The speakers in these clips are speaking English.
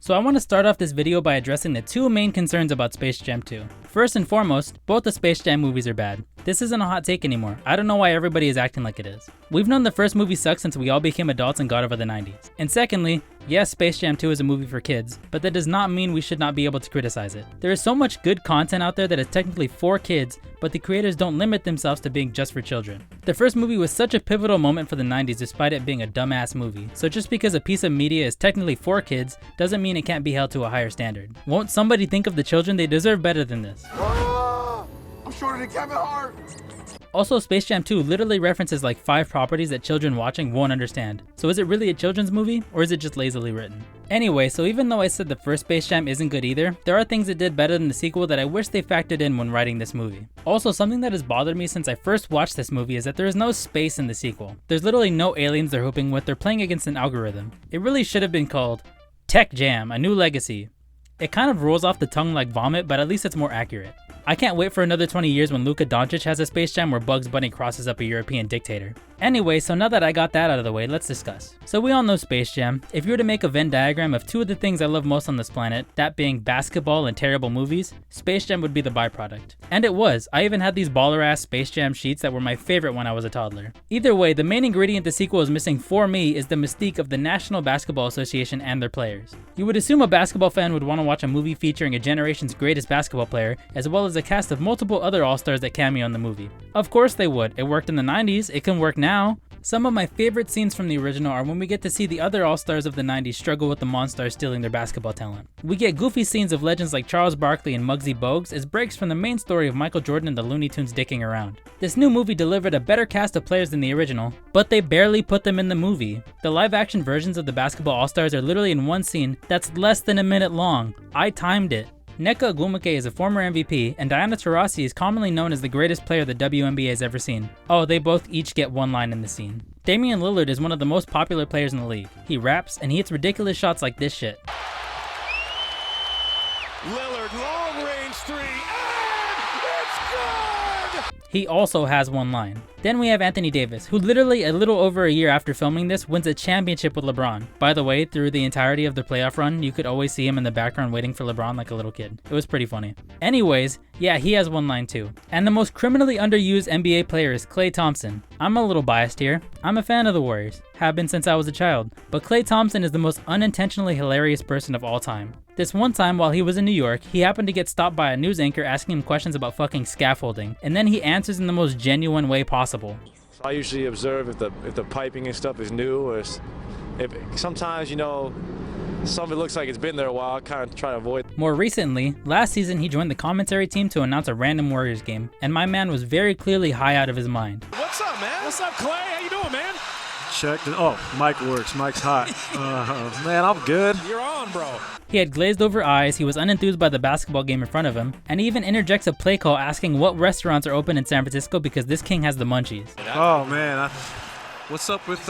So I want to start off this video by addressing the two main concerns about Space Jam 2. First and foremost, both the Space Jam movies are bad. This isn't a hot take anymore. I don't know why everybody is acting like it is. We've known the first movie sucked since we all became adults and got over the 90s. And secondly, yes, Space Jam 2 is a movie for kids, but that does not mean we should not be able to criticize it. There is so much good content out there that is technically for kids, but the creators don't limit themselves to being just for children. The first movie was such a pivotal moment for the 90s despite it being a dumbass movie, so just because a piece of media is technically for kids doesn't mean it can't be held to a higher standard. Won't somebody think of the children? They deserve better than this. I'm shorter than Kevin Hart. Also, Space Jam 2 literally references like 5 properties that children watching won't understand. So is it really a children's movie, or is it just lazily written? Anyway, so even though I said the first Space Jam isn't good either, there are things it did better than the sequel that I wish they factored in when writing this movie. Also, something that has bothered me since I first watched this movie is that there is no space in the sequel. There's literally no aliens they're hooping with, they're playing against an algorithm. It really should have been called Tech Jam, A New Legacy. It kind of rolls off the tongue like vomit, but at least it's more accurate. I can't wait for another 20 years when Luka Doncic has a Space Jam where Bugs Bunny crosses up a European dictator. Anyway, so now that I got that out of the way, let's discuss. So we all know Space Jam. If you were to make a Venn diagram of two of the things I love most on this planet, that being basketball and terrible movies, Space Jam would be the byproduct. And it was. I even had these baller ass Space Jam sheets that were my favorite when I was a toddler. Either way, the main ingredient the sequel is missing for me is the mystique of the National Basketball Association and their players. You would assume a basketball fan would want to watch a movie featuring a generation's greatest basketball player, as well as a cast of multiple other all-stars that cameo in the movie. Of course they would. It worked in the 90s, it can work now. Some of my favorite scenes from the original are when we get to see the other all-stars of the 90s struggle with the Monstars stealing their basketball talent. We get goofy scenes of legends like Charles Barkley and Muggsy Bogues as breaks from the main story of Michael Jordan and the Looney Tunes dicking around. This new movie delivered a better cast of players than the original, but they barely put them in the movie. The live-action versions of the basketball all-stars are literally in one scene that's less than a minute long. I timed it. Nneka Ogwumike is a former MVP, and Diana Taurasi is commonly known as the greatest player the WNBA has ever seen. Oh, they both each get one line in the scene. Damian Lillard is one of the most popular players in the league. He raps, and he hits ridiculous shots like this shit. Lillard, long range three, and it's good! He also has one line. Then we have Anthony Davis, who literally a little over a year after filming this wins a championship with LeBron. By the way, through the entirety of the playoff run, you could always see him in the background waiting for LeBron like a little kid. It was pretty funny. Anyways, yeah, he has one line too. And the most criminally underused NBA player is Klay Thompson. I'm a little biased here. I'm a fan of the Warriors. Have been since I was a child. But Klay Thompson is the most unintentionally hilarious person of all time. This one time while he was in New York, he happened to get stopped by a news anchor asking him questions about fucking scaffolding, and then he answers in the most genuine way possible. I usually observe if the piping and stuff is new, or if sometimes, you know, something looks like it's been there a while, I kind of try to avoid. More recently, last season he joined the commentary team to announce a random Warriors game, and my man was very clearly high out of his mind. What's up, man? What's up, Klay? How you doing, man? Check. Oh, mic works. Mic's hot. Man, I'm good. You're on, bro. He had glazed over eyes, he was unenthused by the basketball game in front of him, and he even interjects a play call asking what restaurants are open in San Francisco because this king has the munchies. Oh, man. What's up with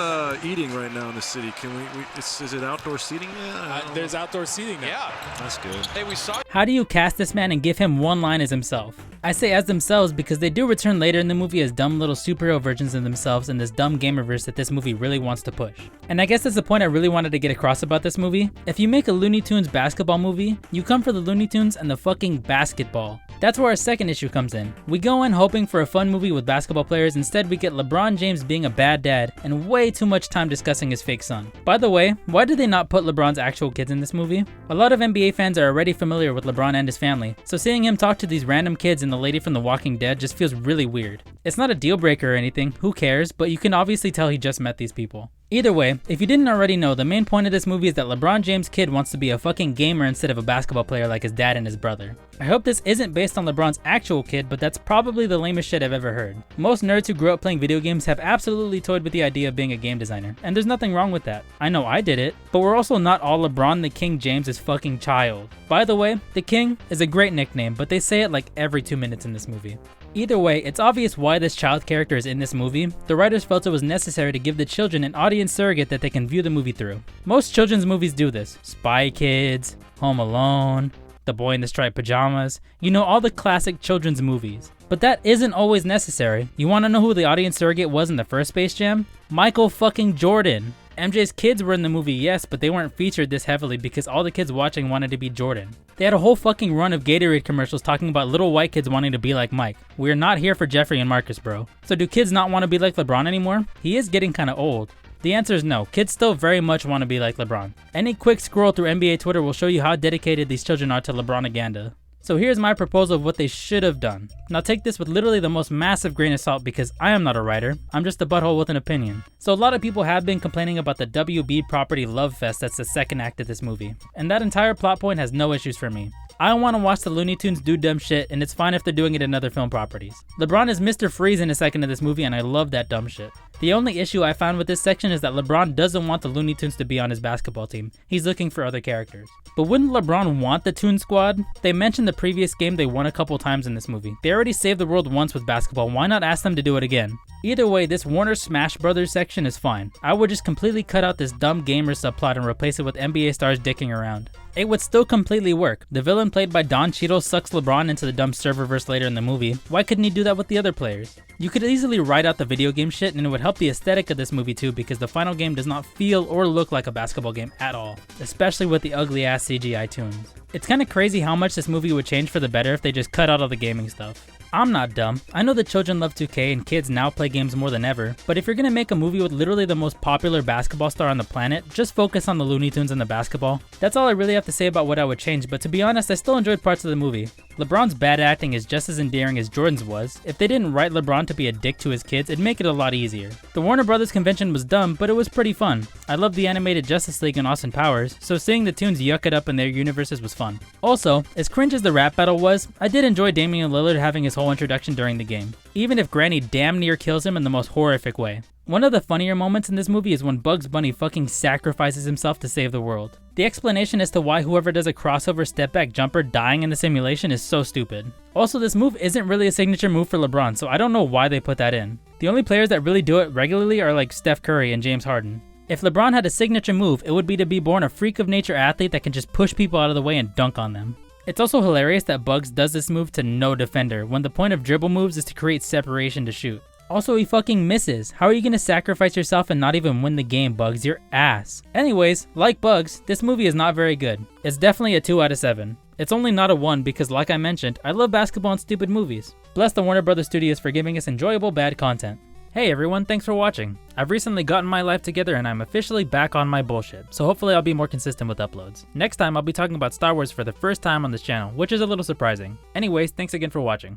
eating right now in the city? Can we is it outdoor seating yet? There's outdoor seating now. Yeah. That's good. Hey, we saw. How do you cast this man and give him one line as himself? I say as themselves because they do return later in the movie as dumb little superhero versions of themselves in this dumb gamerverse that this movie really wants to push. And I guess that's the point I really wanted to get across about this movie. If you make a Looney Tunes basketball movie, you come for the Looney Tunes and the fucking basketball. That's where our second issue comes in. We go in hoping for a fun movie with basketball players, instead we get LeBron James being a bad dad and way too much time discussing his fake son. By the way, why did they not put LeBron's actual kids in this movie? A lot of NBA fans are already familiar with LeBron and his family, so seeing him talk to these random kids and the lady from The Walking Dead just feels really weird. It's not a deal breaker or anything, who cares, but you can obviously tell he just met these people. Either way, if you didn't already know, the main point of this movie is that LeBron James' kid wants to be a fucking gamer instead of a basketball player like his dad and his brother. I hope this isn't based on LeBron's actual kid, but that's probably the lamest shit I've ever heard. Most nerds who grew up playing video games have absolutely toyed with the idea of being a game designer, and there's nothing wrong with that. I know I did it, but we're also not all LeBron the King James' fucking child. By the way, the King is a great nickname, but they say it like every 2 minutes in this movie. Either way, it's obvious why this child character is in this movie. The writers felt it was necessary to give the children an audience surrogate that they can view the movie through. Most children's movies do this. Spy Kids, Home Alone, The Boy in the Striped Pajamas, you know, all the classic children's movies. But that isn't always necessary. You wanna know who the audience surrogate was in the first Space Jam? Michael fucking Jordan. MJ's kids were in the movie, yes, but they weren't featured this heavily because all the kids watching wanted to be Jordan. They had a whole fucking run of Gatorade commercials talking about little white kids wanting to be like Mike. We're not here for Jeffrey and Marcus, bro. So do kids not want to be like LeBron anymore? He is getting kinda old. The answer is no, kids still very much want to be like LeBron. Any quick scroll through NBA Twitter will show you how dedicated these children are to LeBronaganda. So here's my proposal of what they should have done. Now take this with literally the most massive grain of salt because I am not a writer, I'm just a butthole with an opinion. So a lot of people have been complaining about the WB property love fest that's the second act of this movie. And that entire plot point has no issues for me. I want to watch the Looney Tunes do dumb shit, and it's fine if they're doing it in other film properties. LeBron is Mr. Freeze in a second of this movie, and I love that dumb shit. The only issue I found with this section is that LeBron doesn't want the Looney Tunes to be on his basketball team. He's looking for other characters. But wouldn't LeBron want the Toon Squad? They mentioned the previous game they won a couple times in this movie. They already saved the world once with basketball, why not ask them to do it again? Either way, this Warner Smash Brothers section is fine. I would just completely cut out this dumb gamer subplot and replace it with NBA stars dicking around. It would still completely work. The villain played by Don Cheadle sucks LeBron into the dumb serververse later in the movie. Why couldn't he do that with the other players? You could easily write out the video game shit and it would help the aesthetic of this movie too because the final game does not feel or look like a basketball game at all, especially with the ugly ass CGI tunes. It's kinda crazy how much this movie would change for the better if they just cut out all the gaming stuff. I'm not dumb. I know that children love 2K and kids now play games more than ever, but if you're gonna make a movie with literally the most popular basketball star on the planet, just focus on the Looney Tunes and the basketball. That's all I really have to say about what I would change, but to be honest, I still enjoyed parts of the movie. LeBron's bad acting is just as endearing as Jordan's was. If they didn't write LeBron to be a dick to his kids, it'd make it a lot easier. The Warner Brothers convention was dumb, but it was pretty fun. I loved the animated Justice League and Austin Powers, so seeing the Tunes yuck it up in their universes was fun. Also, as cringe as the rap battle was, I did enjoy Damian Lillard having his whole introduction during the game, even if Granny damn near kills him in the most horrific way. One of the funnier moments in this movie is when Bugs Bunny fucking sacrifices himself to save the world. The explanation as to why whoever does a crossover step back jumper dying in the simulation is so stupid. Also, this move isn't really a signature move for LeBron, so I don't know why they put that in. The only players that really do it regularly are like Steph Curry and James Harden. If LeBron had a signature move, it would be to be born a freak of nature athlete that can just push people out of the way and dunk on them. It's also hilarious that Bugs does this move to no defender, when the point of dribble moves is to create separation to shoot. Also, he fucking misses. How are you gonna sacrifice yourself and not even win the game, Bugs? You're ass. Anyways, like Bugs, this movie is not very good. It's definitely a 2 out of 7. It's only not a 1 because, like I mentioned, I love basketball and stupid movies. Bless the Warner Brothers Studios for giving us enjoyable bad content. Hey everyone, thanks for watching. I've recently gotten my life together and I'm officially back on my bullshit, so hopefully I'll be more consistent with uploads. Next time I'll be talking about Star Wars for the first time on this channel, which is a little surprising. Anyways, thanks again for watching.